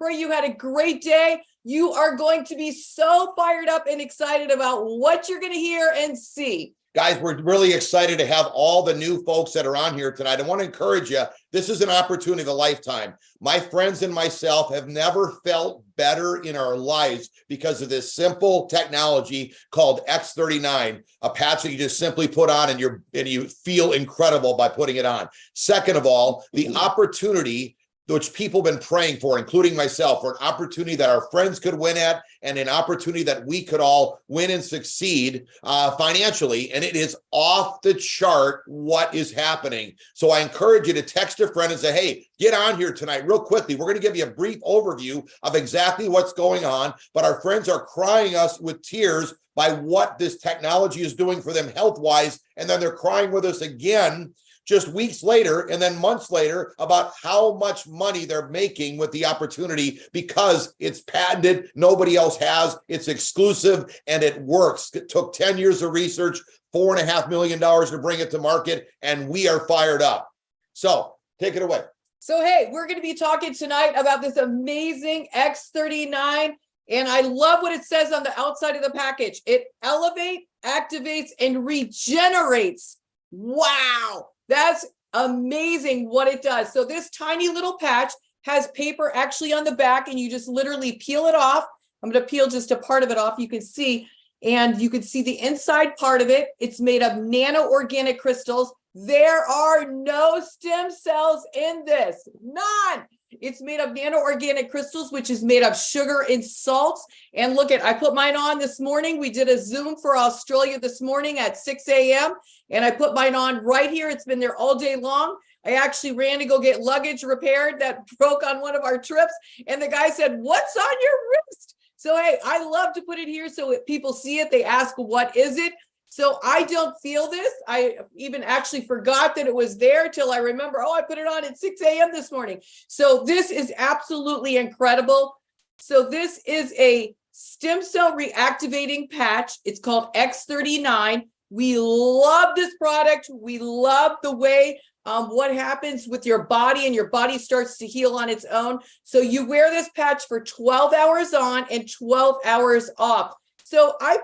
Pray you had a great day. You are going to be so fired up and excited about what you're going to hear and see. Guys, we're really excited to have all the new folks that are on here tonight. I want to encourage you. This is an opportunity of a lifetime. My friends and myself have never felt better in our lives because of this simple technology called X39, a patch that you just simply put on and you feel incredible by putting it on. Second of all, the opportunity which people have been praying for, including myself, for an opportunity that our friends could win at and an opportunity that we could all win and succeed financially. And it is off the chart what is happening. So I encourage you to text a friend and say, hey, get on here tonight real quickly. We're going to give you a brief overview of exactly what's going on. But our friends are crying us with tears by what this technology is doing for them health-wise. And then they're crying with us again just weeks later and then months later about how much money they're making with the opportunity because it's patented, nobody else has, it's exclusive, and it works. It took 10 years of research, $4.5 million to bring it to market, and we are fired up. So take it away. So, hey, we're going to be talking tonight about this amazing X39, and I love what it says on the outside of the package. It elevates, activates, and regenerates. Wow. That's amazing what it does. So this tiny little patch has paper actually on the back, and you just literally peel it off. I'm going to peel just a part of it off. You can see, and you can see the inside part of it. It's made of nano organic crystals. There are no stem cells in this, none. It's made of nano organic crystals, which is made of sugar and salts. And look I put mine on this morning. We did a Zoom for Australia this morning at 6 a.m. And I put mine on right here. It's been there all day long. I actually ran to go get luggage repaired that broke on one of our trips. And the guy said, what's on your wrist? So, hey, I love to put it here so people see it. They ask, what is it? So I don't feel this. I even actually forgot that it was there till I remember, I put it on at 6 a.m. this morning. So this is absolutely incredible. So this is a stem cell reactivating patch. It's called X39. We love this product. We love the way what happens with your body, and your body starts to heal on its own. So you wear this patch for 12 hours on and 12 hours off. So I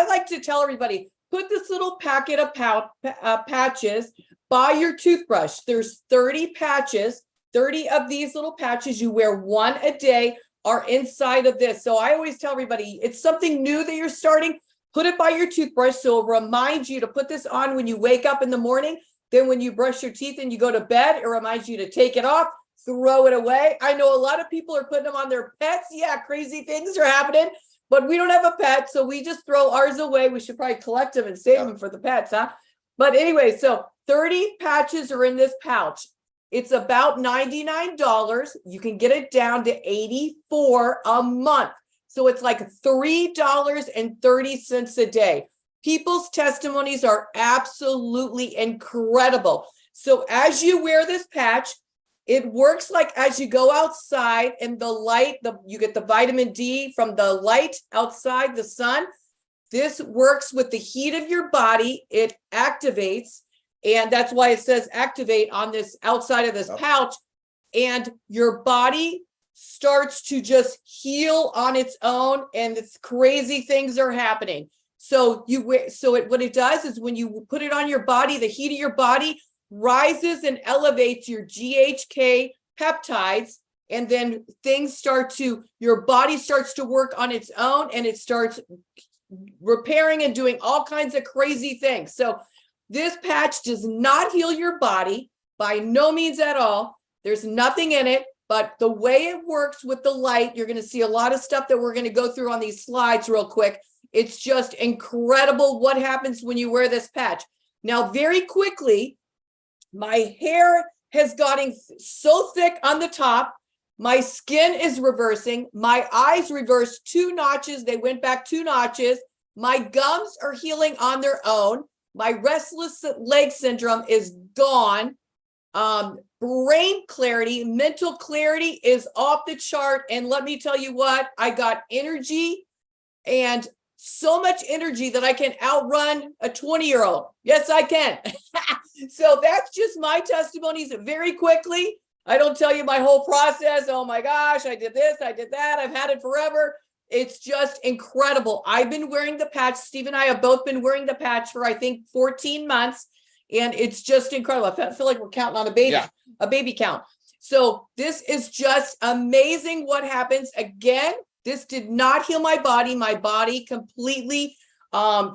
like to tell everybody, put this little packet of patches by your toothbrush. There's 30 patches, 30 of these little patches. You wear one a day are inside of this. So I always tell everybody, it's something new that you're starting. Put it by your toothbrush so it'll remind you to put this on when you wake up in the morning. Then when you brush your teeth and you go to bed, it reminds you to take it off, throw it away. I know a lot of people are putting them on their pets. Yeah, crazy things are happening. But we don't have a pet, so we just throw ours away. We should probably collect them and save them for the pets, huh? But anyway, so 30 patches are in this pouch. It's about $99. You can get it down to $84 a month. So it's like $3.30 a day. People's testimonies are absolutely incredible. So as you wear this patch, it works like as you go outside and the light, you get the vitamin D from the light outside, the sun. This works with the heat of your body. It activates, and that's why it says activate on this outside of this pouch. And your body starts to just heal on its own, and it's crazy things are happening. So what it does is when you put it on your body, the heat of your body rises and elevates your GHK peptides, and then your body starts to work on its own, and it starts repairing and doing all kinds of crazy things. So this patch does not heal your body by no means at all. There's nothing in it, but the way it works with the light, you're going to see a lot of stuff that we're going to go through on these slides real quick. It's just incredible what happens when you wear this patch. Now, very quickly, my hair has gotten so thick on the top. My skin is reversing. My eyes reversed 2 notches. They went back 2 notches. My gums are healing on their own. My restless leg syndrome is gone. Brain clarity, mental clarity is off the chart. And let me tell you what, I got energy, and so much energy that I can outrun a 20-year-old. Yes, I can. So that's just my testimonies very quickly. I don't tell you my whole process. Oh my gosh, I did this, I did that. I've had it forever. It's just incredible. I've been wearing the patch. Steve and I have both been wearing the patch for, I think, 14 months. And it's just incredible. I feel like we're counting on a baby count. So this is just amazing what happens. Again, this did not heal my body. My body completely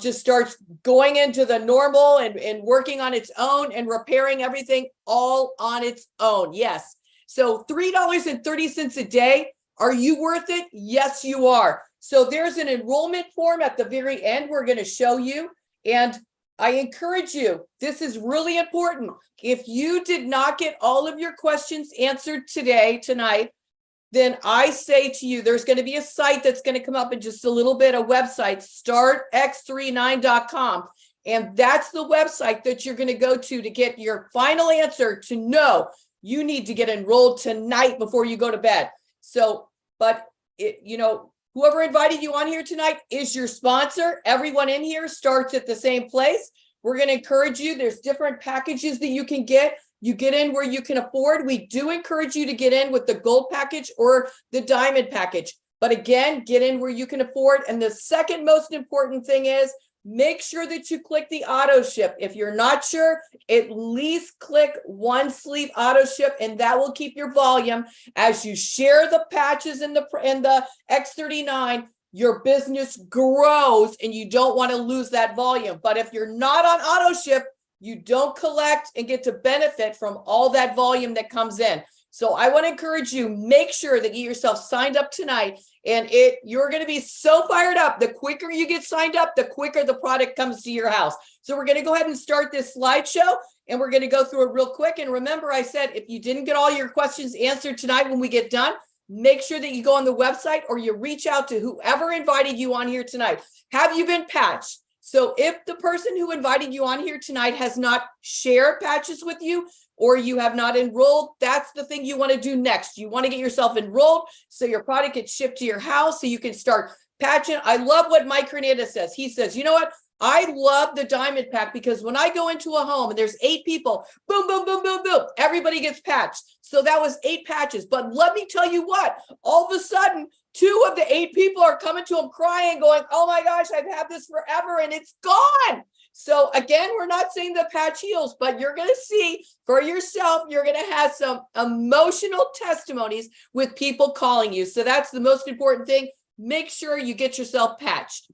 just starts going into the normal and working on its own and repairing everything all on its own. Yes. So $3.30 a day. Are you worth it? Yes, you are. So there's an enrollment form at the very end we're going to show you. And I encourage you, this is really important. If you did not get all of your questions answered tonight, then I say to you, there's going to be a site that's going to come up in just a little bit, a website, startx39.com. And that's the website that you're going to go to get your final answer to know you need to get enrolled tonight before you go to bed. So, but whoever invited you on here tonight is your sponsor. Everyone in here starts at the same place. We're going to encourage you. There's different packages that you can get. You get in where you can afford. We do encourage you to get in with the gold package or the diamond package. But again, get in where you can afford. And the second most important thing is make sure that you click the auto ship. If you're not sure, at least click one sleeve auto ship, and that will keep your volume as you share the patches in the X39. Your business grows and you don't want to lose that volume. But if you're not on auto ship, you don't collect and get to benefit from all that volume that comes in. So I want to encourage you, make sure that you get yourself signed up tonight, and you're going to be so fired up. The quicker you get signed up, the quicker the product comes to your house. So we're going to go ahead and start this slideshow, and we're going to go through it real quick. And remember, I said, if you didn't get all your questions answered tonight when we get done, make sure that you go on the website or you reach out to whoever invited you on here tonight. Have you been patched? So if the person who invited you on here tonight has not shared patches with you, or you have not enrolled, that's the thing you want to do next. You want to get yourself enrolled so your product gets shipped to your house so you can start patching. I love what Mike Hernandez says. He says, you know what? I love the diamond pack because when I go into a home and there's 8 people, boom, boom, boom, boom, boom, everybody gets patched. So that was 8 patches. But let me tell you what, all of a sudden, 2 of the 8 people are coming to him crying, going, oh my gosh, I've had this forever and it's gone. So again, we're not saying the patch heals, but you're going to see for yourself, you're going to have some emotional testimonies with people calling you. So that's the most important thing. Make sure you get yourself patched.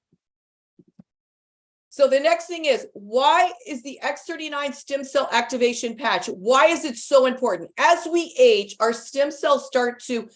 So the next thing is, why is the X39 stem cell activation patch? Why is it so important? As we age, our stem cells start to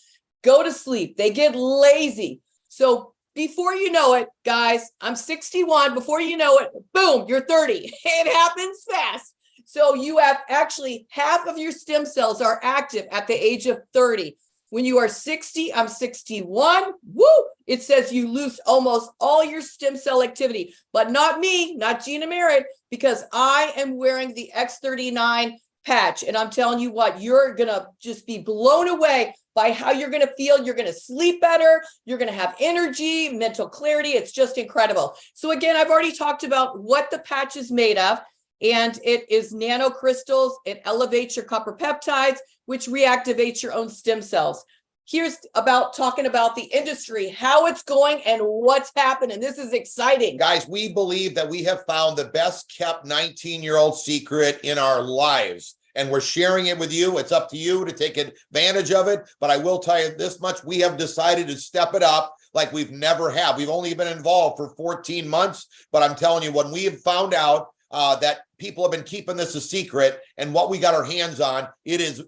go to sleep. They get lazy. So before you know it, guys, I'm 61. Before you know it, boom, you're 30. It happens fast. So you have actually half of your stem cells are active at the age of 30. When you are 60, I'm 61. Woo! It says you lose almost all your stem cell activity, but not me, not Gina Merritt, because I am wearing the X39 patch. And I'm telling you what, you're going to just be blown away by how you're going to feel. You're going to sleep better. You're going to have energy, mental clarity. It's just incredible. So again, I've already talked about what the patch is made of, and it is nanocrystals. It elevates your copper peptides, which reactivates your own stem cells. Here's talking about the industry, how it's going and what's happening. This is exciting. Guys, we believe that we have found the best kept 19-year-old secret in our lives. And we're sharing it with you. It's up to you to take advantage of it. But I will tell you this much, we have decided to step it up like we've never have. We've only been involved for 14 months. But I'm telling you, when we have found out that people have been keeping this a secret and what we got our hands on, it is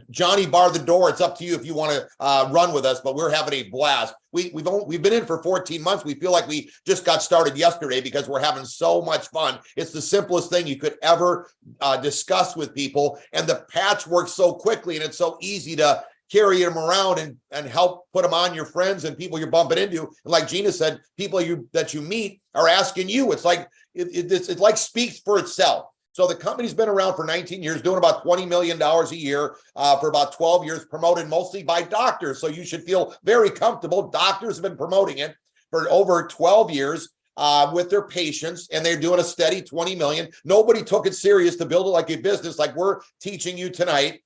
Johnny bar the door. It's up to you if you want to run with us, but we're having a blast. We've been in for 14 months. We feel like we just got started yesterday because we're having so much fun. It's the simplest thing you could ever discuss with people. And the patch works so quickly and it's so easy to carry them around and help put them on your friends and people you're bumping into. And like Gina said, people that you meet are asking you. It's like, it like speaks for itself. So the company's been around for 19 years, doing about $20 million a year for about 12 years, promoted mostly by doctors. So you should feel very comfortable. Doctors have been promoting it for over 12 years with their patients, and they're doing a steady 20 million. Nobody took it serious to build it like a business like we're teaching you tonight.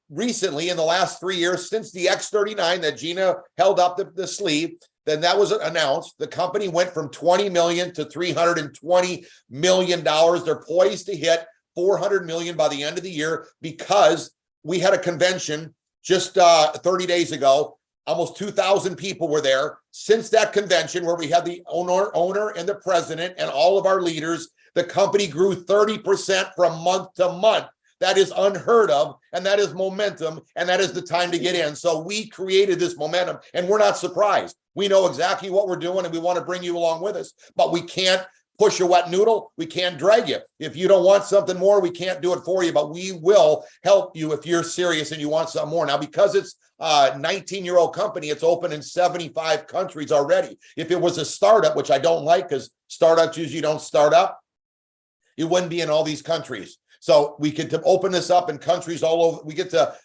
recently in the last 3 years, since the X39 that Gina held up the sleeve, then that was announced. The company went from 20 million to $320 million. They're poised to hit 400 million by the end of the year because we had a convention just 30 days ago. Almost 2,000 people were there. Since that convention, where we had the owner and the president and all of our leaders, the company grew 30% from month to month. That is unheard of, and that is momentum, and that is the time to get in. So we created this momentum, and we're not surprised. We know exactly what we're doing, and we want to bring you along with us, but we can't push a wet noodle. We can't drag you. If you don't want something more, we can't do it for you, but we will help you if you're serious and you want something more. Now, because it's a 19-year-old company, it's open in 75 countries already. If it was a startup, which I don't like because startups usually don't start up, it wouldn't be in all these countries. So we could open this up in countries all over. We get to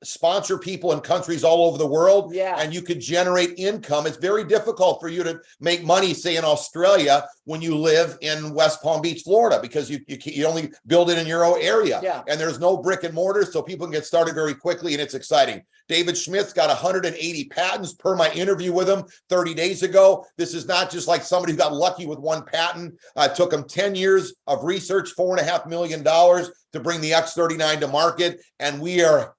sponsor people in countries all over the world. Yeah. And you could generate income. It's very difficult for you to make money, say in Australia, when you live in West Palm Beach, Florida, because you only build it in your own area. Yeah. And there's no brick and mortar, so people can get started very quickly, and it's exciting. David Schmidt's got 180 patents per my interview with him 30 days ago. This is not just like somebody who got lucky with one patent. It took him 10 years of research, $4.5 million to bring the X39 to market. And we are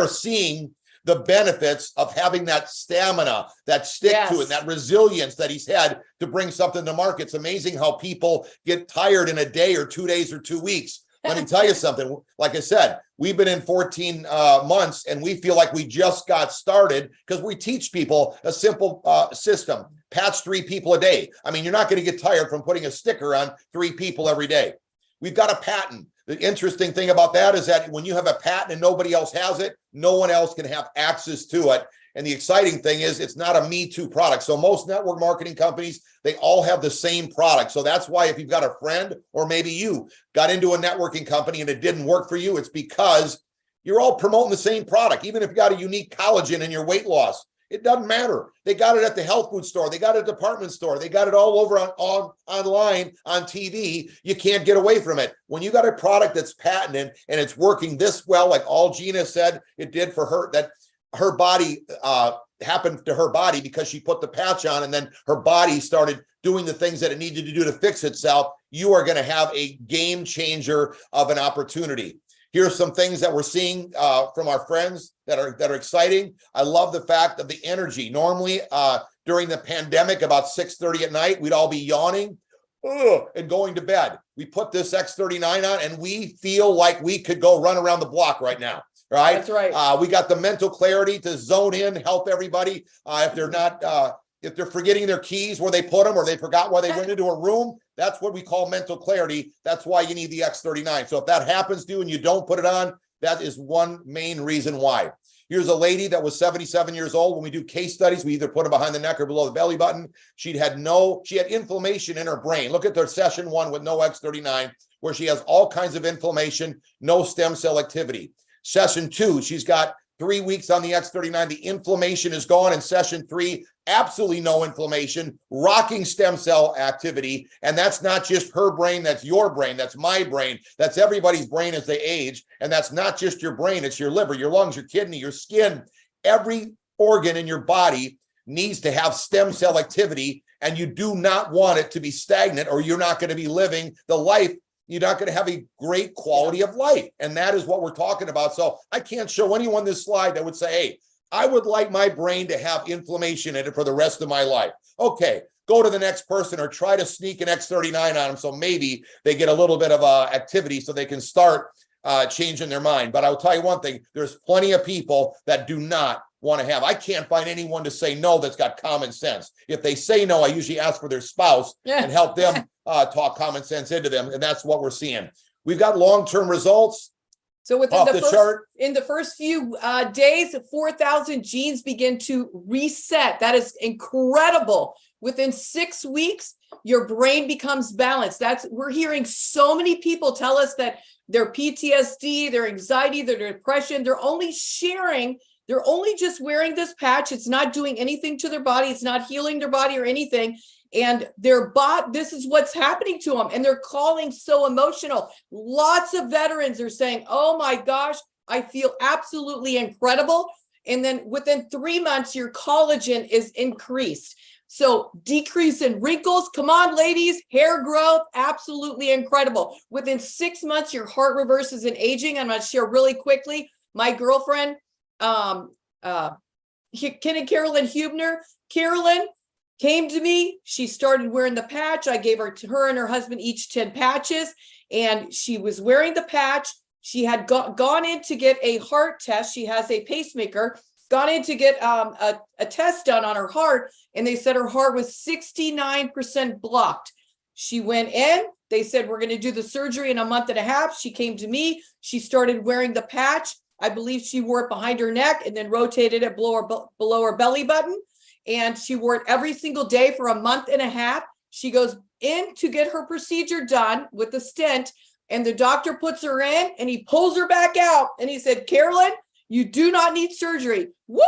seeing the benefits of having that stamina, that stick to it, that resilience that he's had to bring something to market. It's amazing how people get tired in a day or 2 days or 2 weeks. Let me tell you something. Like I said, we've been in 14 months, and we feel like we just got started because we teach people a simple system. Patch 3 people a day. I mean, you're not going to get tired from putting a sticker on 3 people every day. We've got a patent. The interesting thing about that is that when you have a patent and nobody else has it, no one else can have access to it. And the exciting thing is it's not a Me Too product. So most network marketing companies, they all have the same product. So that's why if you've got a friend, or maybe you got into a networking company and it didn't work for you, it's because you're all promoting the same product. Even if you got a unique collagen in your weight loss, it doesn't matter. They got it at the health food store. They got it at the department store. They got it all over online, on TV. You can't get away from it. When you got a product that's patented and it's working this well, like all Gina said it did for her, that her body happened to her body because she put the patch on, and then her body started doing the things that it needed to do to fix itself. You are going to have a game changer of an opportunity. Here's some things that we're seeing from our friends that are exciting. I love the fact of the energy. Normally, during the pandemic, about 6:30 at night, we'd all be yawning and going to bed. We put this X39 on, and we feel like we could go run around the block right now. Right? That's right. We got the mental clarity to zone in, help everybody. If they're not, if they're forgetting their keys where they put them, or they forgot why they went into a room, that's what we call mental clarity. That's why you need the X39. So if that happens to you and you don't put it on, that is one main reason why. Here's a lady that was 77 years old. When we do case studies, we either put her behind the neck or below the belly button. She had inflammation in her brain. Look at their session 1 with no X39, where she has all kinds of inflammation, no stem cell activity. Session 2, she's got 3 weeks on the X39. The inflammation is gone. In session 3, absolutely no inflammation, rocking stem cell activity. And that's not just her brain. That's your brain. That's my brain. That's everybody's brain as they age. And that's not just your brain. It's your liver, your lungs, your kidney, your skin. Every organ in your body needs to have stem cell activity. And you do not want it to be stagnant, or you're not going to be living the life. You're not going to have a great quality of life. And that is what we're talking about. So I can't show anyone this slide that would say, hey, I would like my brain to have inflammation in it for the rest of my life. Okay, go to the next person or try to sneak an X39 on them so maybe they get a little bit of activity so they can start changing their mind. But I'll tell you one thing, there's plenty of people that do not want to have. I can't find anyone to say no that's got common sense. If they say no, I usually ask for their spouse and help them talk common sense into them. And that's what we're seeing. We've got long-term results. So within the first few days, 4,000 genes begin to reset. That is incredible. Within 6 weeks, your brain becomes balanced. We're hearing so many people tell us that their PTSD, their anxiety, their depression, they're only just wearing this patch. It's not doing anything to their body. It's not healing their body or anything. And this is what's happening to them. And they're calling so emotional. Lots of veterans are saying, oh my gosh, I feel absolutely incredible. And then within 3 months, your collagen is increased. So decrease in wrinkles. Come on, ladies, hair growth, absolutely incredible. Within 6 months, your heart reverses in aging. I'm going to share really quickly. My girlfriend, Ken and Carolyn Hubner. Carolyn came to me. She started wearing the patch. I gave her and her husband each 10 patches, and she was wearing the patch. She had gone in to get a heart test. She has a pacemaker, gone in to get a test done on her heart, and they said her heart was 69% blocked. She went in. They said, we're going to do the surgery in a month and a half. She came to me. She started wearing the patch. I believe she wore it behind her neck and then rotated it below her belly button. And she wore it every single day for a month and a half. She goes in to get her procedure done with the stent, and the doctor puts her in and he pulls her back out. And he said, Carolyn, you do not need surgery. Woo!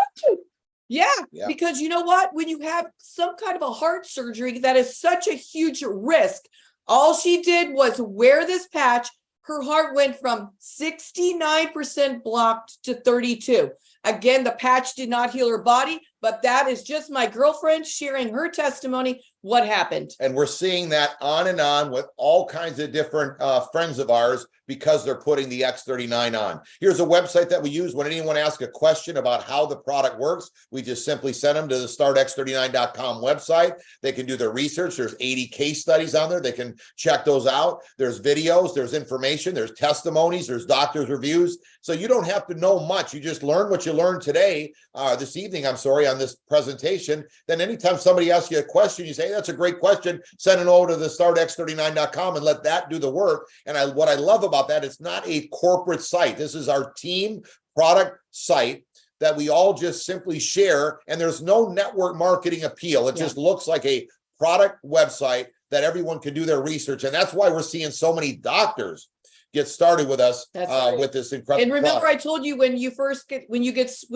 Yeah, because you know what? When you have some kind of a heart surgery, that is such a huge risk. All she did was wear this patch. Her heart went from 69% blocked to 32. Again, the patch did not heal her body, but that is just my girlfriend sharing her testimony, what happened. And we're seeing that on and on with all kinds of different friends of ours because they're putting the X39 on. Here's a website that we use when anyone asks a question about how the product works. We just simply send them to the startx39.com website. They can do their research. There's 80 case studies on there. They can check those out. There's videos, there's information, there's testimonies, there's doctors' reviews. So you don't have to know much. You just learn what you learned today, this evening, on this presentation. Then anytime somebody asks you a question, you say, hey, that's a great question. Send it over to the startx39.com and let that do the work. And what I love about that, it's not a corporate site. This is our team product site that we all just simply share. And there's no network marketing appeal. It just looks like a product website that everyone can do their research. And that's why we're seeing so many doctors get started with us with this incredible. And remember, product. I told you when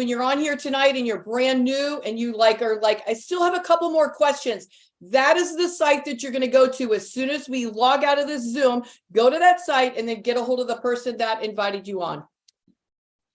you're on here tonight and you're brand new and you are like, I still have a couple more questions. That is the site that you're going to go to as soon as we log out of this Zoom. Go to that site and then get a hold of the person that invited you on.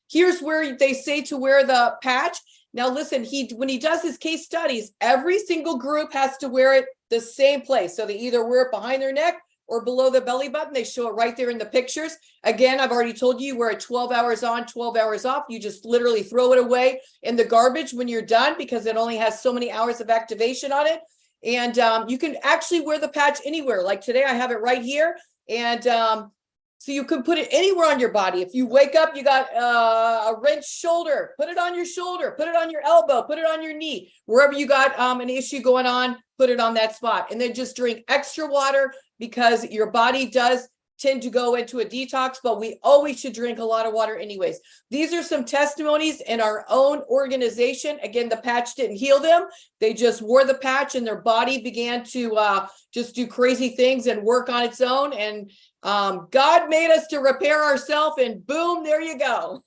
Here's where they say to wear the patch. Now, listen, when he does his case studies, every single group has to wear it the same place. So they either wear it behind their neck or below the belly button. They show it right there in the pictures. Again, I've already told you, wear it 12 hours on, 12 hours off. You just literally throw it away in the garbage when you're done because it only has so many hours of activation on it. And you can actually wear the patch anywhere. Like today, I have it right here. And so you can put it anywhere on your body. If you wake up, you got a wrenched shoulder, put it on your shoulder, put it on your elbow, put it on your knee. Wherever you got an issue going on, put it on that spot. And then just drink extra water because your body does tend to go into a detox, but we always should drink a lot of water anyways. These are some testimonies in our own organization. Again, the patch didn't heal them. They just wore the patch and their body began to just do crazy things and work on its own. And God made us to repair ourselves, and boom, there you go.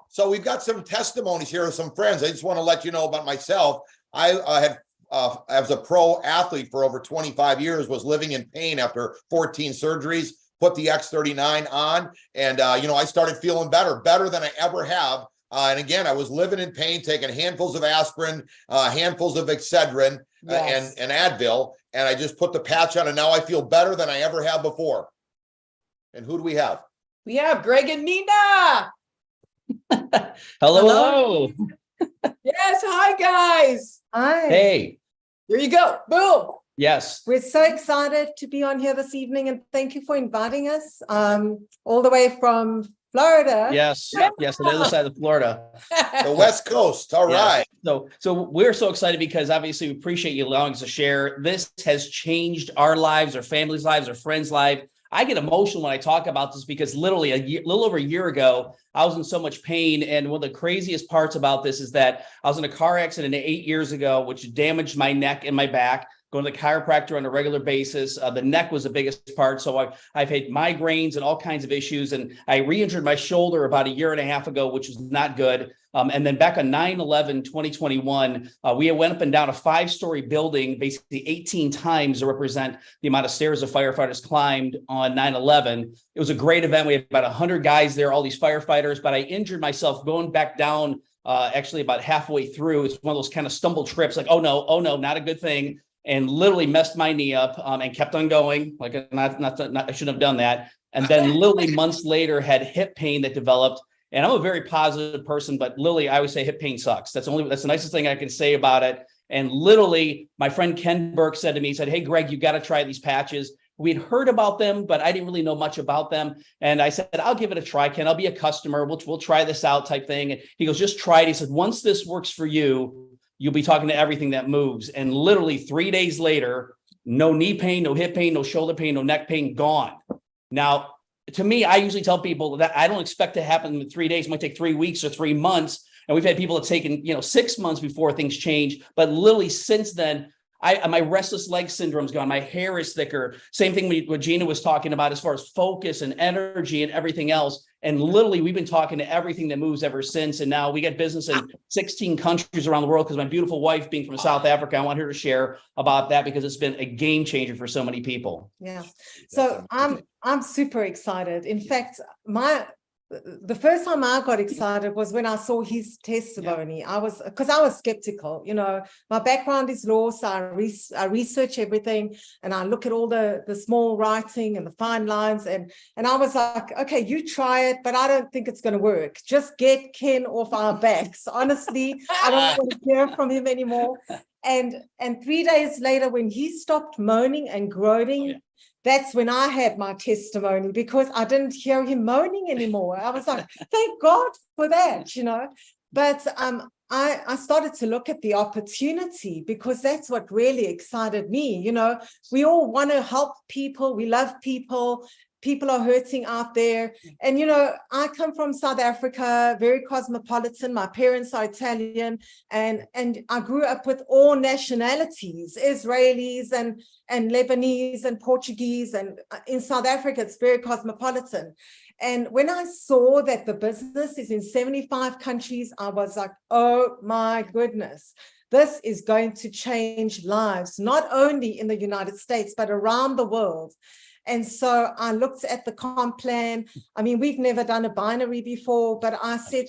So we've got some testimonies here of some friends. I just want to let you know about myself. I had as a pro athlete for over 25 years, was living in pain after 14 surgeries, put the X39 on, and I started feeling better than I ever have. And again, I was living in pain, taking handfuls of aspirin, handfuls of Excedrin, and Advil, and I just put the patch on, and now I feel better than I ever have before. And who do we have? We have Greg and Nina. Hello. Yes, hi guys. Hi. Hey. There you go. Boom. Yes. We're so excited to be on here this evening, and thank you for inviting us all the way from Florida. Yes. Yes. On the other side of Florida. The West Coast. All right. So we're so excited because obviously we appreciate you allowing us to share. This has changed our lives, our families' lives, our friends' lives. I get emotional when I talk about this because literally a little over a year ago, I was in so much pain. And one of the craziest parts about this is that I was in a car accident 8 years ago, which damaged my neck and my back. going to the chiropractor on a regular basis. The neck was the biggest part. So I've had migraines and all kinds of issues. And I re-injured my shoulder about a year and a half ago, which was not good. And then back on 9/11/2021, we went up and down a 5-story building, basically 18 times to represent the amount of stairs the firefighters climbed on 9/11. It was a great event. We had about 100 guys there, all these firefighters, but I injured myself going back down actually about halfway through. It's one of those kind of stumble trips, like, oh no, not a good thing. And literally messed my knee up and kept on going. Like, not I shouldn't have done that. And then literally months later had hip pain that developed. And I'm a very positive person, but literally I always say hip pain sucks. That's the nicest thing I can say about it. And literally my friend Ken Burke said to me, he said, "Hey, Greg, you got to try these patches." We'd heard about them, but I didn't really know much about them. And I said, "I'll give it a try, Ken. I'll be a customer. We'll try this out," type thing. And he goes, "Just try it." He said, "Once this works for you, you'll be talking to everything that moves." And literally 3 days later, no knee pain, no hip pain, no shoulder pain, no neck pain, gone. Now, to me, I usually tell people that I don't expect to happen in 3 days. It might take 3 weeks or 3 months. And we've had people that taken, 6 months before things change. But literally since then, my restless leg syndrome's gone. My hair is thicker. Same thing what Gina was talking about as far as focus and energy and everything else. And literally, we've been talking to everything that moves ever since. And now we get business in 16 countries around the world because my beautiful wife, being from South Africa, I want her to share about that because it's been a game changer for so many people. Yeah. So I'm super excited. In fact, the first time I got excited was when I saw his testimony. Yeah. I was skeptical. My background is law, so I research everything and I look at all the small writing and the fine lines, and I was like, okay, you try it, but I don't think it's going to work. Just get Ken off our backs. Honestly, I don't want to hear from him anymore. And 3 days later, when he stopped moaning and groaning, that's when I had my testimony, because I didn't hear him moaning anymore. I was like, thank God for that, But I started to look at the opportunity, because that's what really excited me. We all want to help people. We love people. People are hurting out there. And, I come from South Africa, very cosmopolitan. My parents are Italian, and I grew up with all nationalities, Israelis and Lebanese and Portuguese. And in South Africa, it's very cosmopolitan. And when I saw that the business is in 75 countries, I was like, oh my goodness. This is going to change lives, not only in the United States, but around the world. And so I looked at the comp plan. I mean, we've never done a binary before, but I said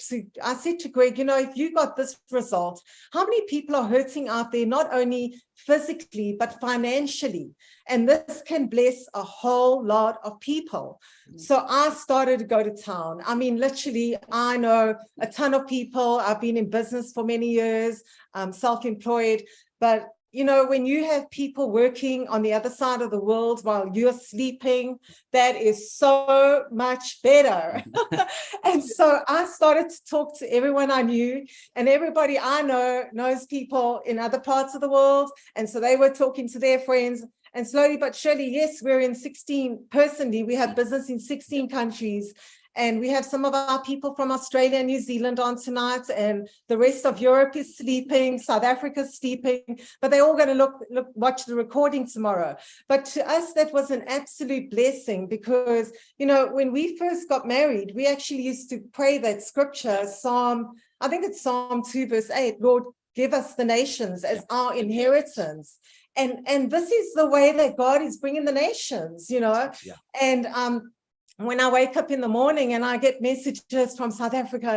to Greg, if you got this result, how many people are hurting out there, not only physically, but financially? And this can bless a whole lot of people. So I started to go to town. I mean, literally, I know a ton of people. I've been in business for many years, self-employed, but when you have people working on the other side of the world while you're sleeping, that is so much better. And so I started to talk to everyone I knew, and everybody I know knows people in other parts of the world. And so they were talking to their friends. And slowly but surely, yes, we're in 16, personally, we have business in 16 countries. And we have some of our people from Australia and New Zealand on tonight, and the rest of Europe is sleeping, South Africa's sleeping, but they're all going to watch the recording tomorrow. But to us, that was an absolute blessing, because, when we first got married, we actually used to pray that scripture, I think it's Psalm 2, verse 8, Lord, give us the nations as our inheritance. And this is the way that God is bringing the nations, And when I wake up in the morning and I get messages from South Africa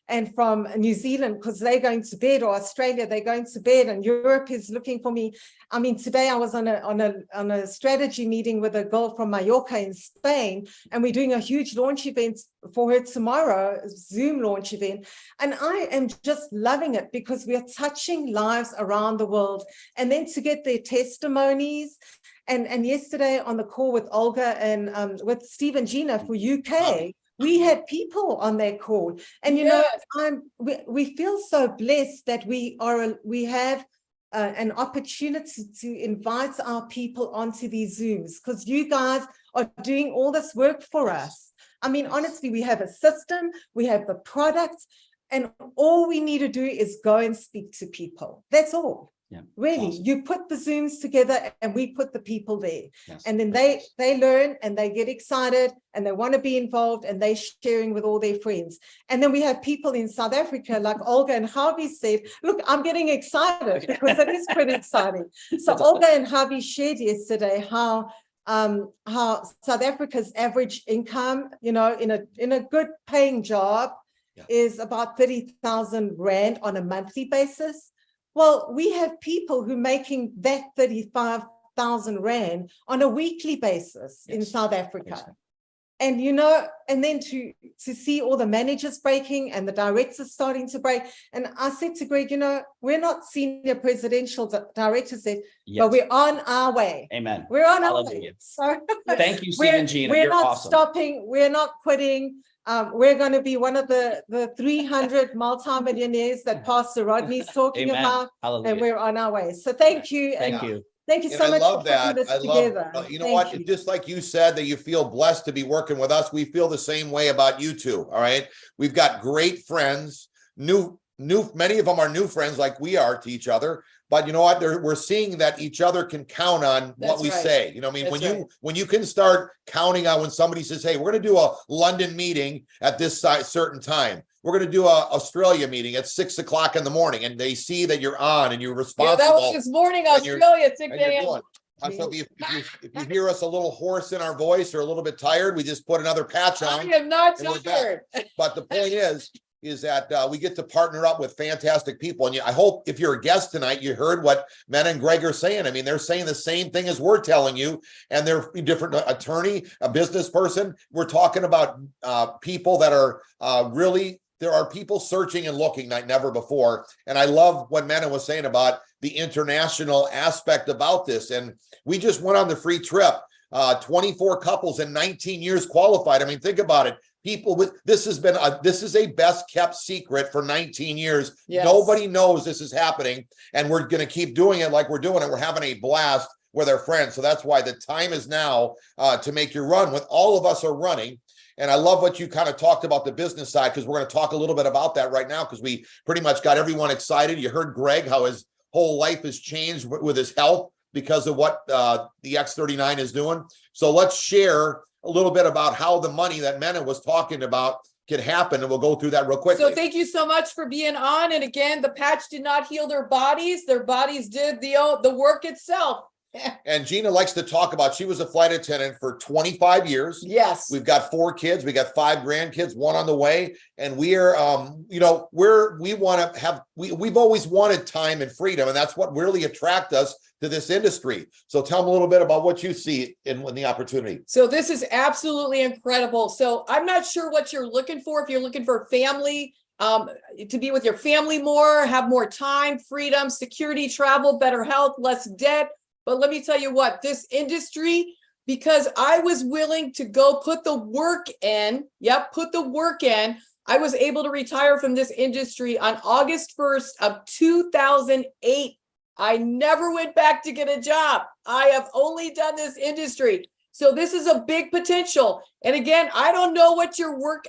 and from New Zealand, because they're going to bed, or Australia, they're going to bed, and Europe is looking for me. I mean, today I was on a strategy meeting with a girl from Mallorca in Spain, and we're doing a huge launch event for her tomorrow, a Zoom launch event. And I am just loving it, because we are touching lives around the world. And then to get their testimonies. And yesterday on the call with Olga and with Steve and Gina for UK, we had people on that call. And, we feel so blessed that we have an opportunity to invite our people onto these Zooms, because you guys are doing all this work for us. I mean, honestly, we have a system, we have the product, and all we need to do is go and speak to people. That's all. Yeah. Really, Awesome. you put the Zooms together and we put the people there. Yes. And then they learn and they get excited and they want to be involved and they're sharing with all their friends. And then we have people in South Africa, like Olga and Harvey said, look, I'm getting excited because it is pretty exciting. So Olga and Harvey shared yesterday how South Africa's average income, in a good paying job is about 30,000 Rand on a monthly basis. Well, we have people who are making that 35,000 Rand on a weekly basis in South Africa. And, and then to see all the managers breaking and the directors starting to break. And I said to Greg, we're not senior presidential directors yet, but we're on our way. Amen. We're on our way. So thank you, Steve and Gina. We're not awesome. stopping. We're not quitting. We're going to be one of the 300 multimillionaires that Pastor Rodney's talking about. Hallelujah. And we're on our way. So thank you. Thank you. Thank you so much for putting this together. Just like you said that you feel blessed to be working with us, we feel the same way about you two. All right. We've got great friends, many of them are new friends like we are to each other. But you know what? We're seeing that each other can count on what we say. You know what I mean? When you can start counting on when somebody says, hey, we're going to do a London meeting at this certain time. We're going to do a Australia meeting at 6 o'clock in the morning, and they see that you're on and you're responsible. Yeah, that was this morning, Australia, 6 a.m. So if you hear us a little hoarse in our voice or a little bit tired, we just put another patch on. I am not tired. But the point is that we get to partner up with fantastic people. And I hope if you're a guest tonight, you heard what Mena and Greg are saying. I mean, they're saying the same thing as we're telling you, and they're a different attorney, a business person. We're talking about people that are really, there are people searching and looking like never before. And I love what Mena was saying about the international aspect about this. And we just went on the free trip, 24 couples in 19 years qualified. I mean, think about it. People with this is a best kept secret for 19 years. Yes. Nobody knows this is happening, and we're going to keep doing it like we're doing it. We're having a blast with our friends. So that's why the time is now to make your run. With all of us are running. And I love what you kind of talked about the business side, because we're going to talk a little bit about that right now, because we pretty much got everyone excited. You heard Greg, how his whole life has changed with his health because of what the X39 is doing. So let's share a little bit about how the money that Mena was talking about can happen, and we'll go through that real quickly. So thank you so much for being on. And again, the patch did not heal their bodies. Their bodies did the work itself. And Gina likes to talk about, she was a flight attendant for 25 years. Yes. We've got 4 kids. We got 5 grandkids, 1 on the way. And we are, we've always wanted time and freedom. And that's what really attracted us to this industry. So tell them a little bit about what you see in the opportunity. So this is absolutely incredible. So I'm not sure what you're looking for. If you're looking for family, to be with your family more, have more time, freedom, security, travel, better health, less debt. But let me tell you what, this industry, because I was willing to go put the work in, I was able to retire from this industry on August 1st of 2008. I never went back to get a job. I have only done this industry. So this is a big potential. And again, I don't know what your work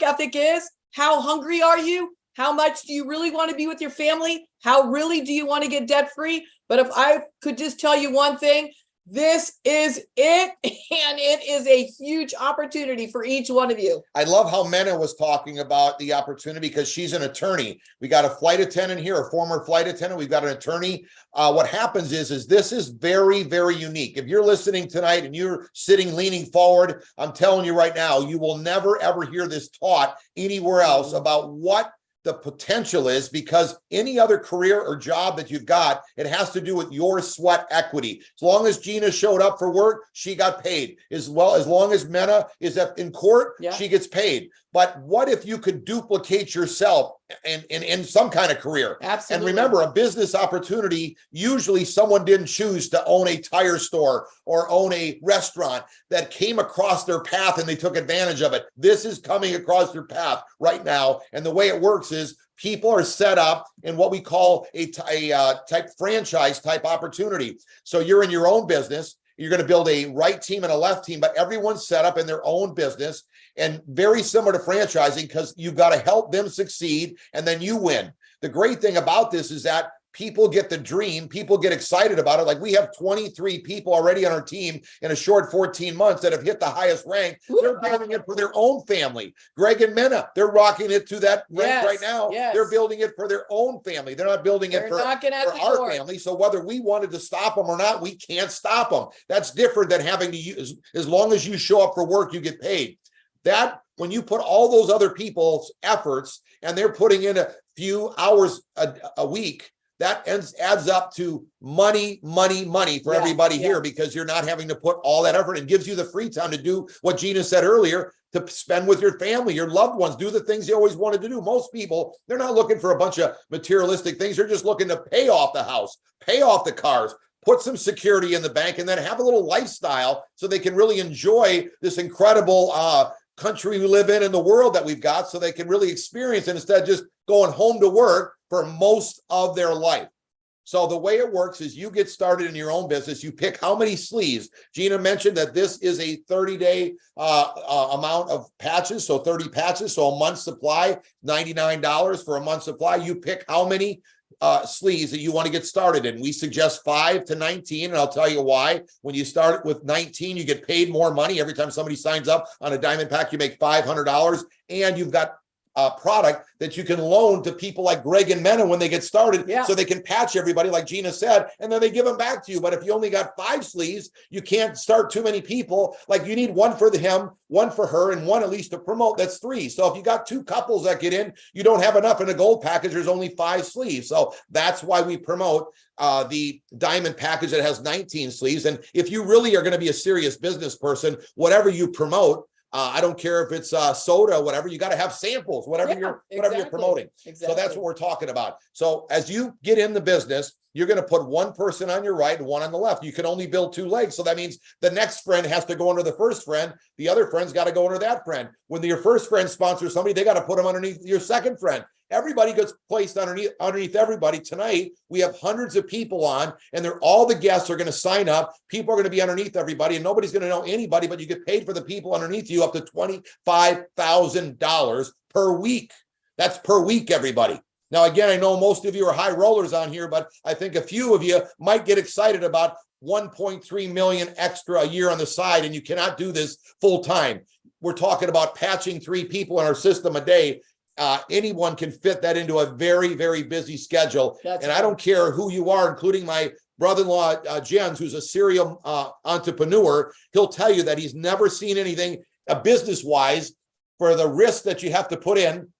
ethic is. How hungry are you? How much do you really want to be with your family? How really do you want to get debt free? But if I could just tell you one thing, this is it, and it is a huge opportunity for each one of you. I love how Mena was talking about the opportunity, because she's an attorney. We got a flight attendant here, a former flight attendant. We've got an attorney. What happens is this is very, very unique. If you're listening tonight and you're sitting, leaning forward, I'm telling you right now, you will never, ever hear this taught anywhere else about what the potential is, because any other career or job that you've got, it has to do with your sweat equity. As long as Gina showed up for work, she got paid. As long as Mena is in court, she gets paid. But what if you could duplicate yourself in some kind of career? Absolutely. And remember, a business opportunity, usually someone didn't choose to own a tire store or own a restaurant, that came across their path and they took advantage of it. This is coming across their path right now. And the way it works is people are set up in what we call a type franchise type opportunity. So you're in your own business. You're going to build a right team and a left team, but everyone's set up in their own business, and very similar to franchising, because you've got to help them succeed and then you win. The great thing about this is that people get the dream, people get excited about it. Like we have 23 people already on our team in a short 14 months that have hit the highest rank. They're building it for their own family. Greg and Mena, they're rocking it to that rank right now. They're building it for their own family. They're not building it for our family. So whether we wanted to stop them or not, we can't stop them. That's different than having to use, as long as you show up for work, you get paid. That when you put all those other people's efforts and they're putting in a few hours a week, that adds up to money for everybody here, because you're not having to put all that effort, and gives you the free time to do what Gina said earlier, to spend with your family, your loved ones, do the things you always wanted to do. Most people, they're not looking for a bunch of materialistic things. They're just looking to pay off the house, pay off the cars, put some security in the bank, and then have a little lifestyle so they can really enjoy this incredible country we live in and the world that we've got, so they can really experience it instead of just going home to work for most of their life. So the way it works is you get started in your own business. You pick how many sleeves. Gina mentioned that this is a 30-day amount of patches, so 30 patches, so a month's supply, $99 for a month's supply. You pick how many sleeves that you want to get started in. We suggest 5 to 19, and I'll tell you why. When you start with 19, you get paid more money. Every time somebody signs up on a diamond pack, you make $500, and you've got a product that you can loan to people like Greg and Mena when they get started, so they can patch everybody, like Gina said, and then they give them back to you. But if you only got 5 sleeves, you can't start too many people. Like you need one for him, one for her, and one at least to promote. That's 3. So if you got 2 couples that get in, you don't have enough in a gold package. There's only 5 sleeves. So that's why we promote the diamond package that has 19 sleeves. And if you really are going to be a serious business person, whatever you promote, I don't care if it's soda, whatever, you got to have samples, whatever you're promoting. So that's what we're talking about. So as you get in the business, you're going to put one person on your right and one on the left. You can only build 2 legs. So that means the next friend has to go under the first friend. The other friend's got to go under that friend. When your first friend sponsors somebody, they got to put them underneath your second friend. Everybody gets placed underneath everybody. Tonight, we have hundreds of people on, and all the guests are going to sign up. People are going to be underneath everybody, and nobody's going to know anybody, but you get paid for the people underneath you up to $25,000 per week. That's per week, everybody. Now, again, I know most of you are high rollers on here, but I think a few of you might get excited about 1.3 million extra a year on the side, and you cannot do this full time. We're talking about patching 3 people in our system a day. Anyone can fit that into a very, very busy schedule. I don't care who you are, including my brother-in-law, Jens, who's a serial entrepreneur. He'll tell you that he's never seen anything business-wise for the risk that you have to put in.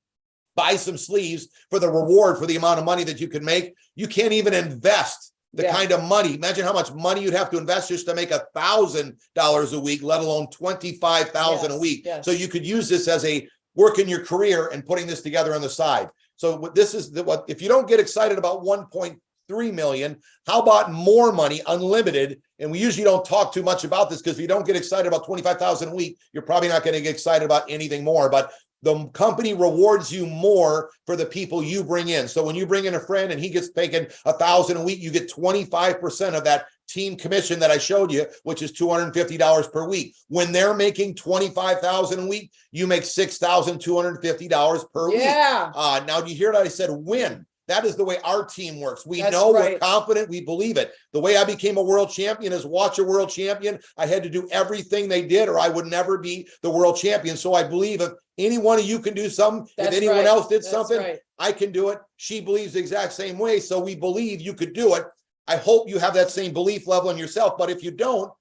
Buy some sleeves for the reward, for the amount of money that you can make. You can't even invest the kind of money. Imagine how much money you'd have to invest just to make $1,000 a week, let alone $25,000 a week. So you could use this as a work in your career and putting this together on the side. So this is what, if you don't get excited about 1.3 million, how about more money, unlimited? And we usually don't talk too much about this, because if you don't get excited about 25,000 a week, you're probably not going to get excited about anything more. But the company rewards you more for the people you bring in. So when you bring in a friend and he gets taken $1,000 a week, you get 25% of that team commission that I showed you, which is $250 per week. When they're making $25,000 a week, you make $6,250 per week. Now, do you hear that I said win? That is the way our team works. We know, we're confident, we believe it. The way I became a world champion is watch a world champion. I had to do everything they did, or I would never be the world champion. So I believe if any one of you can do something, if anyone else did something, I can do it. She believes the exact same way. So we believe you could do it. I hope you have that same belief level in yourself. But if you don't,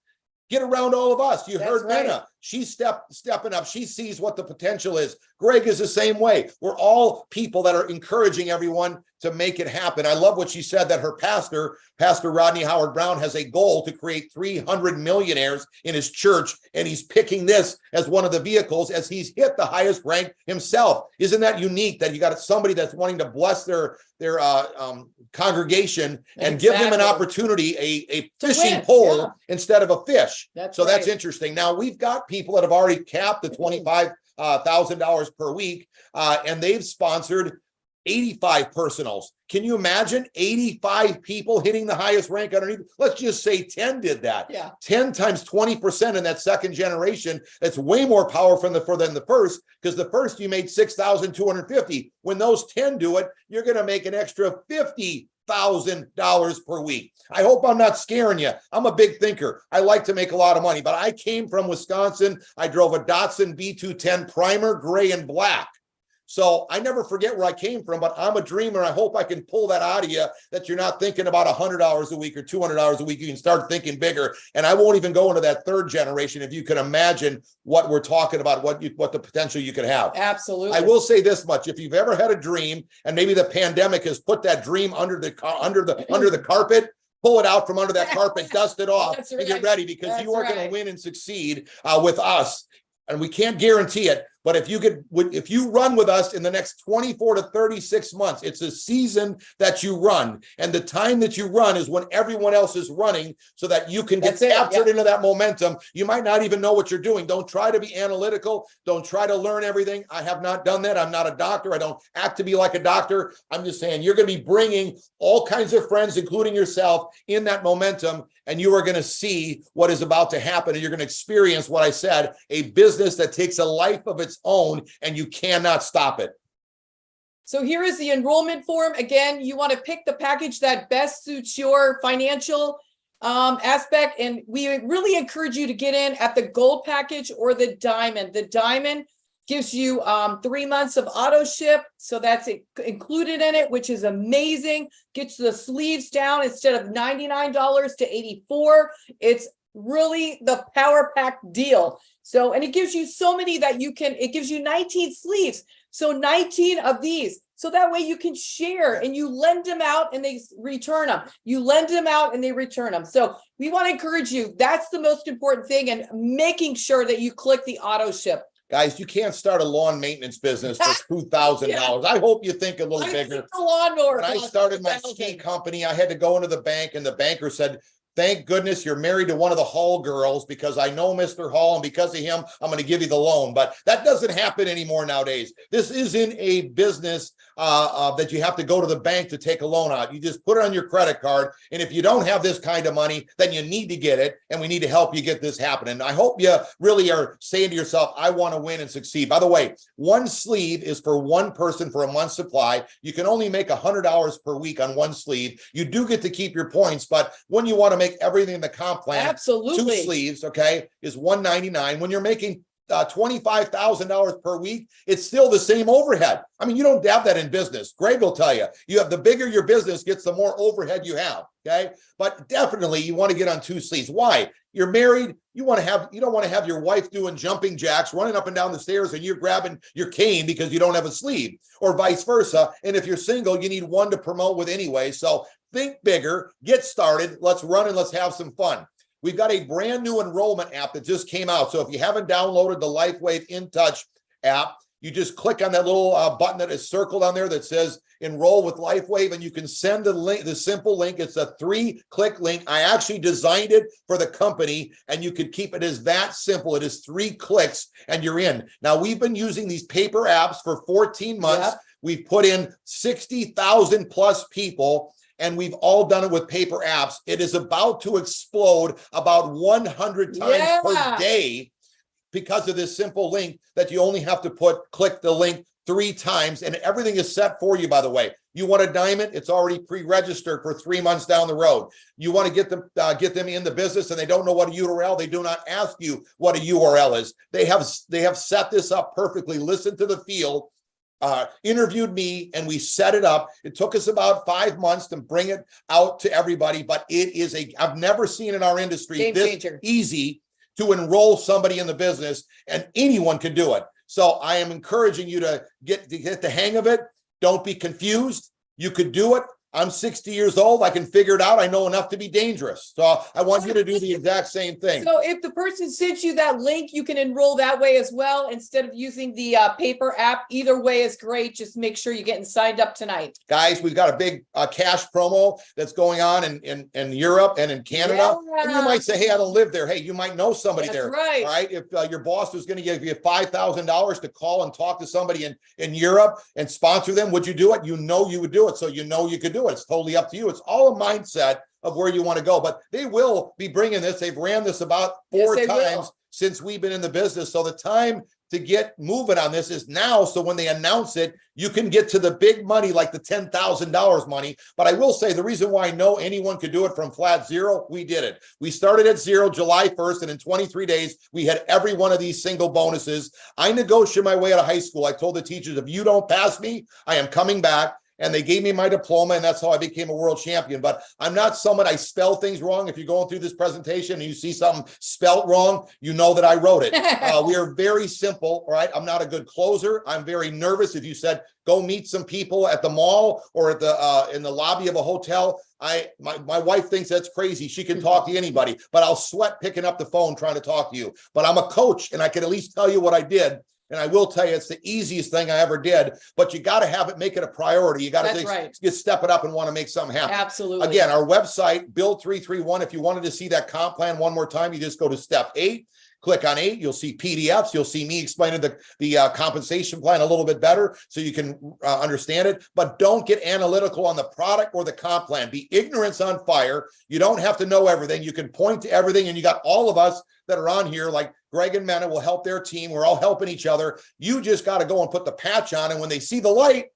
get around all of us. You heard Mena. She's stepping up. She sees what the potential is. Greg is the same way. We're all people that are encouraging everyone to make it happen. I love what she said, that her pastor, Pastor Rodney Howard Brown, has a goal to create 300 millionaires in his church, and he's picking this as one of the vehicles, as he's hit the highest rank himself. Isn't that unique that you got somebody that's wanting to bless their congregation and give them an opportunity, a fishing pole instead of a fish? That's interesting. Now, we've got people that have already capped the $25,000 per week, and they've sponsored 85 personals. Can you imagine 85 people hitting the highest rank underneath? Let's just say 10 did that. Yeah. 10 times 20% in that second generation. That's way more powerful than the first, because the first you made 6,250. When those 10 do it, you're going to make an extra $50,000 per week. I hope I'm not scaring you. I'm a big thinker. I like to make a lot of money, but I came from Wisconsin. I drove a Datsun B210 primer, gray and black. So I never forget where I came from, but I'm a dreamer. I hope I can pull that out of you, that you're not thinking about $100 a week or $200 a week. You can start thinking bigger. And I won't even go into that third generation if you can imagine what we're talking about, what the potential you could have. Absolutely. I will say this much: if you've ever had a dream, and maybe the pandemic has put that dream under the carpet, pull it out from under that carpet, dust it off, That's and right. get ready, because That's you are going right. to win and succeed with us. And we can't guarantee it, but if you run with us in the next 24 to 36 months, it's a season that you run, and the time that you run is when everyone else is running, so that you can get captured into that momentum. You might not even know what you're doing. Don't try to be analytical. Don't try to learn everything. I have not done that. I'm not a doctor. I don't act to be like a doctor. I'm just saying, you're going to be bringing all kinds of friends, including yourself, in that momentum, and you are going to see what is about to happen, and you're going to experience what I said, a business that takes a life of its own, and you cannot stop it. So here is the enrollment form. Again, you want to pick the package that best suits your financial aspect. And we really encourage you to get in at the gold package or the diamond. The diamond gives you 3 months of auto ship. So that's included in it, which is amazing. Gets the sleeves down instead of $99 to $84. It's really the power pack deal. So, and it gives you so many that it gives you 19 sleeves. So 19 of these. So that way you can share, and you lend them out and they return them. You lend them out and they return them. So we want to encourage you. That's the most important thing, and making sure that you click the auto ship. Guys, you can't start a lawn maintenance business for $2,000. Yeah. I hope you think a little bigger. Think the lawnmower When I started my ski company, I had to go into the bank, and the banker said, "Thank goodness you're married to one of the Hall girls, because I know Mr. Hall, and because of him, I'm going to give you the loan." But that doesn't happen anymore nowadays. This isn't a business that you have to go to the bank to take a loan out. You just put it on your credit card. And if you don't have this kind of money, then you need to get it. And we need to help you get this happening. I hope you really are saying to yourself, I want to win and succeed. By the way, one sleeve is for one person for a month's supply. You can only make $100 per week on one sleeve. You do get to keep your points, but when you want to make everything in the comp plan, absolutely, 2 sleeves, okay, is $199. When you're making $25,000 per week, it's still the same overhead. I mean, you don't have that in business. Greg will tell you, the bigger your business gets, the more overhead you have. Okay. But definitely you want to get on 2 sleeves. Why? You're married. You don't want to have your wife doing jumping jacks, running up and down the stairs, and you're grabbing your cane because you don't have a sleeve, or vice versa. And if you're single, you need one to promote with anyway. So think bigger, get started. Let's run and let's have some fun. We've got a brand new enrollment app that just came out. So if you haven't downloaded the LifeWave InTouch app, you just click on that little button that is circled on there that says enroll with LifeWave, and you can send the link, the simple link. It's a 3-click link. I actually designed it for the company, and you could keep it as that simple. It is 3 clicks and you're in. Now, we've been using these paper apps for 14 months. Yep. We've put in 60,000 plus people, and we've all done it with paper apps. It is about to explode about 100 times per day because of this simple link that you only have to click the link 3 times, and everything is set for you, by the way. You want a diamond, it's already pre-registered for 3 months down the road. You want to get them in the business and they don't know what a URL, they do not ask you what a URL is. They have set this up perfectly. Listen to the field. Interviewed me, and we set it up. It took us about 5 months to bring it out to everybody, but it is I've never seen in our industry this easy to enroll somebody in the business, and anyone can do it. So I am encouraging you to get the hang of it. Don't be confused. You could do it. I'm 60 years old. I can figure it out. I know enough to be dangerous. So I want you to do the exact same thing. So if the person sent you that link, you can enroll that way as well, instead of using the paper app. Either way is great. Just make sure you're getting signed up tonight. Guys, we've got a big cash promo that's going on in Europe and in Canada. Yeah. And you might say, hey, I don't live there. Hey, you might know somebody That's there. right. All right. If your boss was going to give you $5,000 to call and talk to somebody in Europe and sponsor them, would you do it? You know you would do it. So you know you could do it. It's totally up to you. It's all a mindset of where you want to go. But they will be bringing this. They've ran this about 4 Yes, they times will. since we've been in the business. So the time to get moving on this is now. So when they announce it, you can get to the big money, like the $10,000 money. But I will say the reason why I know anyone could do it from flat zero, we did it. We started at zero July 1st, and in 23 days, we had every one of these single bonuses. I negotiated my way out of high school. I told the teachers, if you don't pass me, I am coming back. And they gave me my diploma, and that's how I became a world champion. But I'm not someone, I spell things wrong. If you're going through this presentation and you see something spelled wrong, you know that I wrote it. We are very simple, all right? I'm not a good closer. I'm very nervous. If you said, go meet some people at the mall or at the in the lobby of a hotel, my wife thinks that's crazy. She can talk to anybody, but I'll sweat picking up the phone trying to talk to you. But I'm a coach, and I can at least tell you what I did. And I will tell you, it's the easiest thing I ever did, but you got to have it, make it a priority. You got to step it up and want to make something happen. Absolutely. Again, our website, Build 331. If you wanted to see that comp plan one more time, you just go to step 8. Click on 8. You'll see PDFs. You'll see me explaining the compensation plan a little bit better so you can understand it. But don't get analytical on the product or the comp plan. Be ignorance on fire. You don't have to know everything. You can point to everything, and you got all of us that are on here, like Greg and Mena will help their team. We're all helping each other. You just got to go and put the patch on, and when they see the light,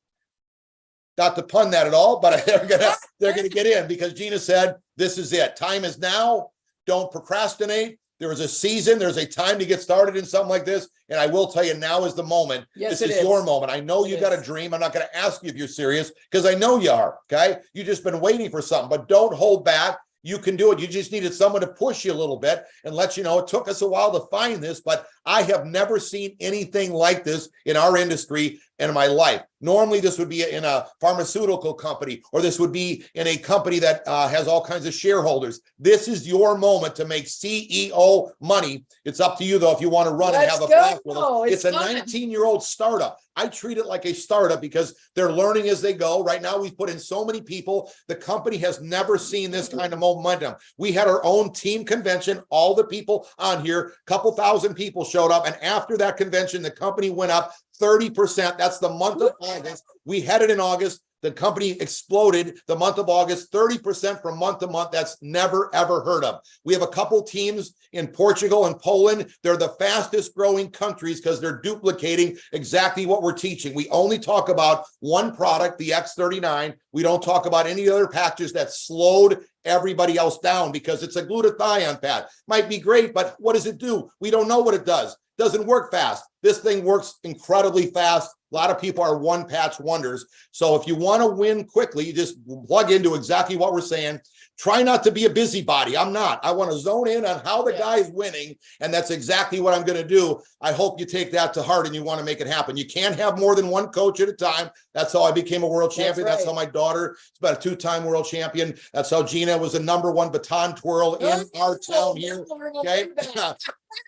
not to pun that at all, but they're gonna get in, because Gina said, this is it. Time is now. Don't procrastinate. There is a season. There's a time to get started in something like this. And I will tell you, now is the moment. Yes, this is your moment. I know you got a dream. I'm not going to ask you if you're serious, because I know you are. Okay. You just been waiting for something, but don't hold back. You can do it. You just needed someone to push you a little bit and let you know it took us a while to find this, but I have never seen anything like this in our industry in my life. Normally, this would be in a pharmaceutical company, or this would be in a company that has all kinds of shareholders. This is your moment to make CEO money. It's up to you, though, if you want to run and have a blast with it. It's a 19-year-old startup. I treat it like a startup because they're learning as they go. Right now, we've put in so many people. The company has never seen this kind of momentum. We had our own team convention. All the people on here, a couple thousand people showed up. And after that convention, the company went up 30%. That's the month of August. We had it in August. The company exploded the month of August, 30% from month to month. That's never, ever heard of. We have a couple teams in Portugal and Poland. They're the fastest growing countries because they're duplicating exactly what we're teaching. We only talk about one product, the X39. We don't talk about any other packages that slowed everybody else down, because it's a glutathione pad. Might be great, but what does it do? We don't know what it does. Doesn't work fast. This thing works incredibly fast. A lot of people are one patch wonders. So if you want to win quickly, you just plug into exactly what we're saying. Try not to be a busybody. I'm not. I want to zone in on how the guy is winning, and that's exactly what I'm going to do. I hope you take that to heart and you want to make it happen. You can't have more than one coach at a time. That's how I became a world champion. That's how my daughter is about a 2-time world champion. That's how Gina was the #1 baton twirl in our town here. Okay.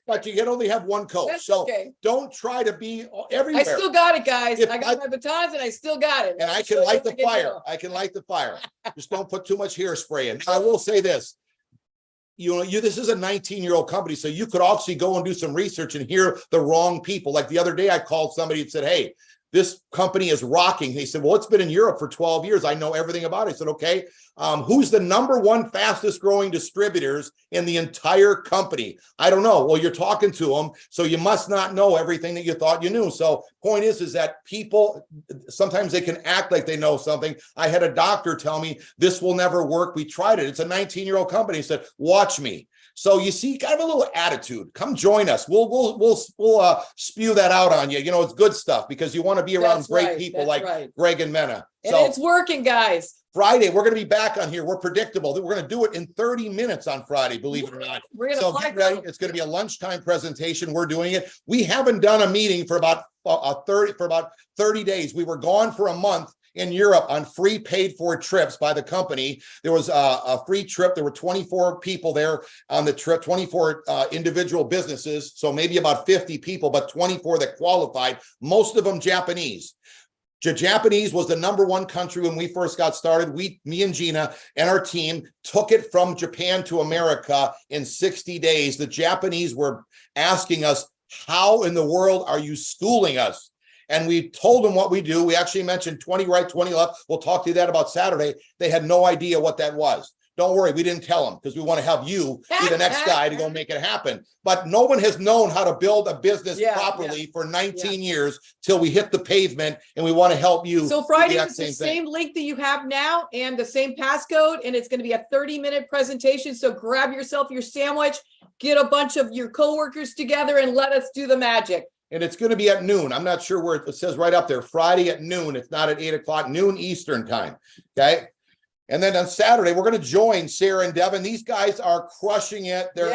But you can only have one coach. So don't try to be everywhere. I still got it, guys. I got my batons and I still got it. And I can light the fire. I can light the fire. Just don't put too much hairspray in. I will say this. This is a 19-year-old company, so you could obviously go and do some research and hear the wrong people. Like the other day, I called somebody and said, hey, this company is rocking. He said, well, it's been in Europe for 12 years. I know everything about it. I said, okay, who's the #1 fastest growing distributors in the entire company? I don't know. Well, you're talking to them, so you must not know everything that you thought you knew. So point is that people, sometimes they can act like they know something. I had a doctor tell me, this will never work. We tried it. It's a 19-year-old company. He said, watch me. So you see, kind of a little attitude. Come join us. We'll spew that out on you. It's good stuff, because you want to be around great people like Greg and Mena. And it's working, guys. Friday, we're going to be back on here. We're predictable. We're going to do it in 30 minutes on Friday, believe it or not. So get ready. It's going to be a lunchtime presentation. We're doing it. We haven't done a meeting for about 30 days. We were gone for a month. in Europe on free paid for trips by the company. There was a free trip. There were 24 people there on the trip, 24 individual businesses. So maybe about 50 people, but 24 that qualified, most of them Japanese. Japanese was the #1 country when we first got started. Me and Gina and our team took it from Japan to America in 60 days. The Japanese were asking us, how in the world are you schooling us? And we told them what we do. We actually mentioned 20 right, 20 left. We'll talk to you that about Saturday. They had no idea what that was. Don't worry, we didn't tell them because we want to have you be the next guy to go make it happen. But no one has known how to build a business properly for 19 years till we hit the pavement, and we want to help you. So Friday is the same link that you have now and the same passcode, and it's going to be a 30-minute presentation. So grab yourself your sandwich, get a bunch of your coworkers together, and let us do the magic. And it's going to be at noon. I'm not sure where it says right up there, Friday at noon. It's not at 8 o'clock, noon Eastern time. Okay. And then on Saturday, we're going to join Sarah and Devin. These guys are crushing it. They're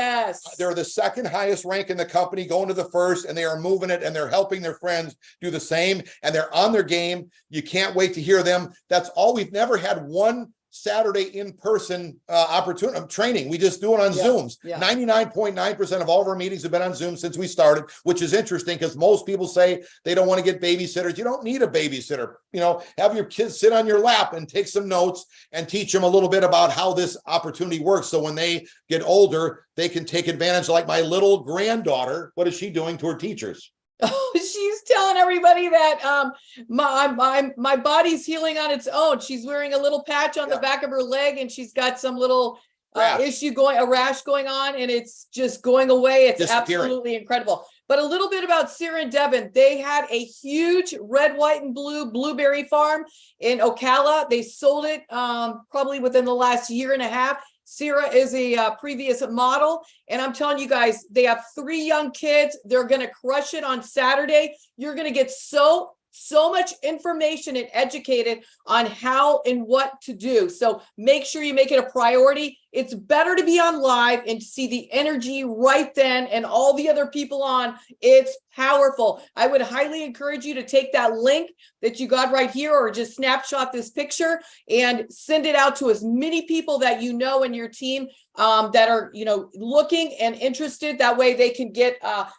the second highest rank in the company, going to the first, and they are moving it, and they're helping their friends do the same. And they're on their game. You can't wait to hear them. That's all. We've never had one Saturday in-person opportunity of training. We just do it on Zooms. 99.9% of all of our meetings have been on Zoom since we started, which is interesting because most people say they don't want to get babysitters. You don't need a babysitter. You know, have your kids sit on your lap and take some notes and teach them a little bit about how this opportunity works. So when they get older, they can take advantage. Like my little granddaughter, what is she doing to her teachers? Oh, she's telling everybody that my body's healing on its own. She's wearing a little patch on the back of her leg, and she's got some little a rash going on, and it's just going away. It's absolutely incredible. But a little bit about Sarah and Devin. They had a huge red, white, and blue blueberry farm in Ocala. They sold it probably within the last year and a half. Sarah is a previous model, and I'm telling you guys, they have 3 young kids. They're going to crush it on Saturday. You're going to get so much information and educated on how and what to do. So make sure you make it a priority. It's better to be on live and see the energy right then and all the other people on. It's powerful. I would highly encourage you to take that link that you got right here, or just snapshot this picture and send it out to as many people that you know in your team that are, looking and interested. That way they can get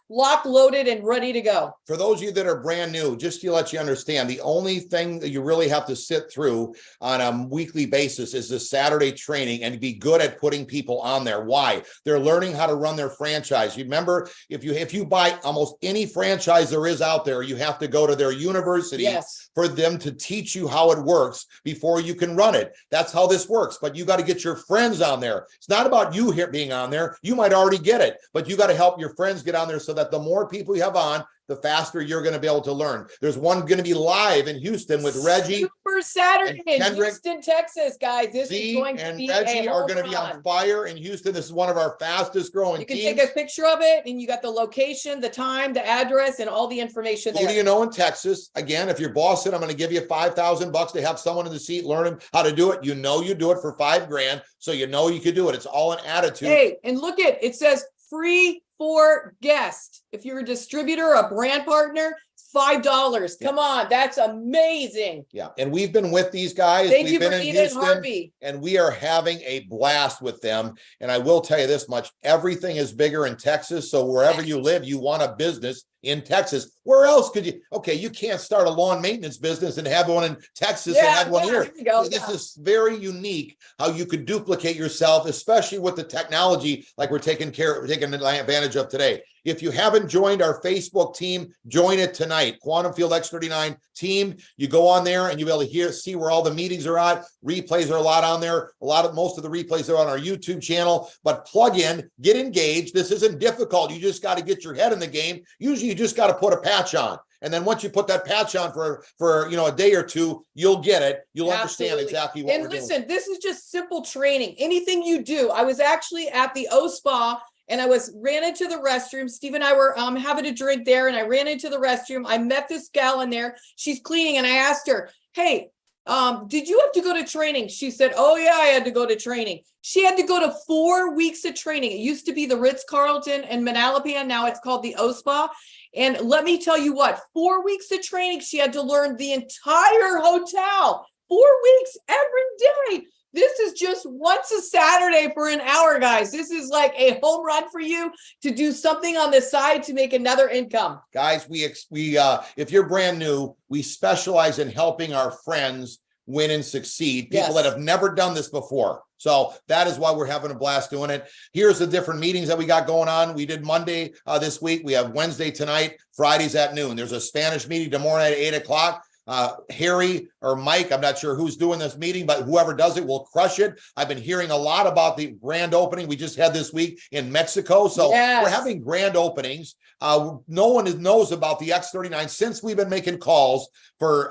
locked, loaded, and ready to go. For those of you that are brand new, just to let you understand, the only thing that you really have to sit through on a weekly basis is the Saturday training and be good at putting people on there. Why? They're learning how to run their franchise. You remember, if you buy almost any franchise there is out there, you have to go to their university for them to teach you how it works before you can run it. That's how this works. But you got to get your friends on there. It's not about you here being on there. You might already get it, but you got to help your friends get on there so that the more people you have on, the faster you're going to be able to learn. There's one going to be live in Houston with Reggie. Super Saturday in Houston, Texas, guys. This is going to be Reggie are going to be on fire in Houston. This is one of our fastest growing teams. You can take a picture of it, and you got the location, the time, the address, and all the information there. Who do you know in Texas? Again, if your boss said, I'm going to give you $5,000 to have someone in the seat learning how to do it, you do it for $5,000. So you could do it. It's all an attitude. Hey, and look at it says free for guest. If you're a distributor, a brand partner, $5. Come on, that's amazing. Yeah, and we've been with these guys. Thank we've you been for in Edith Houston, Harvey. and we are having a blast with them. And I will tell you this much: everything is bigger in Texas. So wherever you live, you want a business in Texas. Where else could you? Okay, you can't start a lawn maintenance business and have one in Texas and have one here. This is very unique how you could duplicate yourself, especially with the technology like we're taking advantage of today. If you haven't joined our Facebook team, join it tonight. Quantum Field X39 team. You go on there and you'll be able to see where all the meetings are at. Replays are a lot on there. Most of the replays are on our YouTube channel. But plug in, get engaged. This isn't difficult. You just got to get your head in the game. Usually you just got to put a patch on. And then once you put that patch on for a day or two, you'll get it. You'll understand exactly what we're doing. And listen, this is just simple training. Anything you do. I was actually at the O Spa, and I ran into the restroom. Steve and I were having a drink there, and I ran into the restroom. I met this gal in there. She's cleaning, and I asked her, hey, Did you have to go to training? She said, oh yeah, I had to go to training. She had to go to 4 weeks of training. It used to be the Ritz-Carlton in Manalapan. Now it's called the O-Spa. And let me tell you what, 4 weeks of training, she had to learn the entire hotel. 4 weeks every day. This is just once a Saturday for an hour, guys. This is like a home run for you to do something on the side to make another income. Guys, if you're brand new, we specialize in helping our friends win and succeed, people that have never done this before. So that is why we're having a blast doing it. Here's the different meetings that we got going on. We did Monday this week. We have Wednesday tonight, Fridays at noon. There's a Spanish meeting tomorrow night at 8 o'clock. Harry or Mike, I'm not sure who's doing this meeting, but whoever does it will crush it. I've been hearing a lot about the grand opening we just had this week in Mexico. So we're having grand openings. No one knows about the X39 since we've been making calls for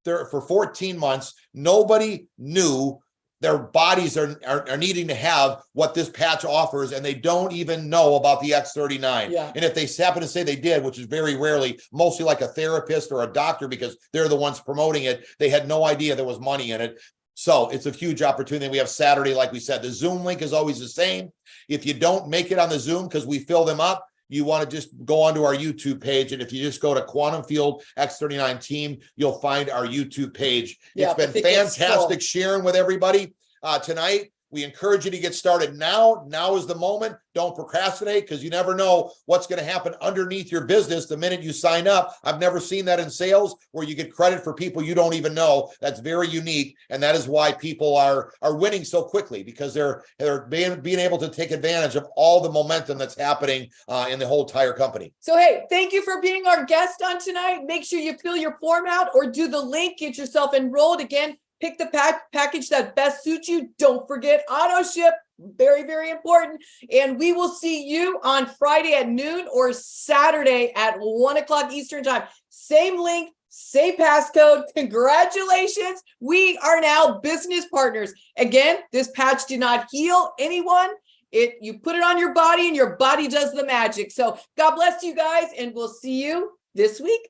14 months. Nobody knew their bodies are needing to have what this patch offers, and they don't even know about the X39. And if they happen to say they did, which is very rarely, mostly like a therapist or a doctor, because they're the ones promoting it, they had no idea there was money in it. So it's a huge opportunity. We have Saturday, like we said, the Zoom link is always the same. If you don't make it on the Zoom because we fill them up, you want to just go onto our YouTube page. And if you just go to Quantum Field X39 team, you'll find our YouTube page. It's been fantastic sharing with everybody tonight. We encourage you to get started now. Now is the moment. Don't procrastinate, because you never know what's going to happen underneath your business the minute you sign up. I've never seen that in sales, where you get credit for people you don't even know. That's very unique. And that is why people are winning so quickly, because they're being able to take advantage of all the momentum that's happening in the whole entire company. So, hey, thank you for being our guest on tonight. Make sure you fill your form out or do the link, get yourself enrolled. Again, pick the package that best suits you. Don't forget auto ship. Very, very important. And we will see you on Friday at noon or Saturday at 1 o'clock Eastern time. Same link, same passcode. Congratulations. We are now business partners. Again, this patch did not heal anyone. You put it on your body and your body does the magic. So God bless you guys, and we'll see you this week.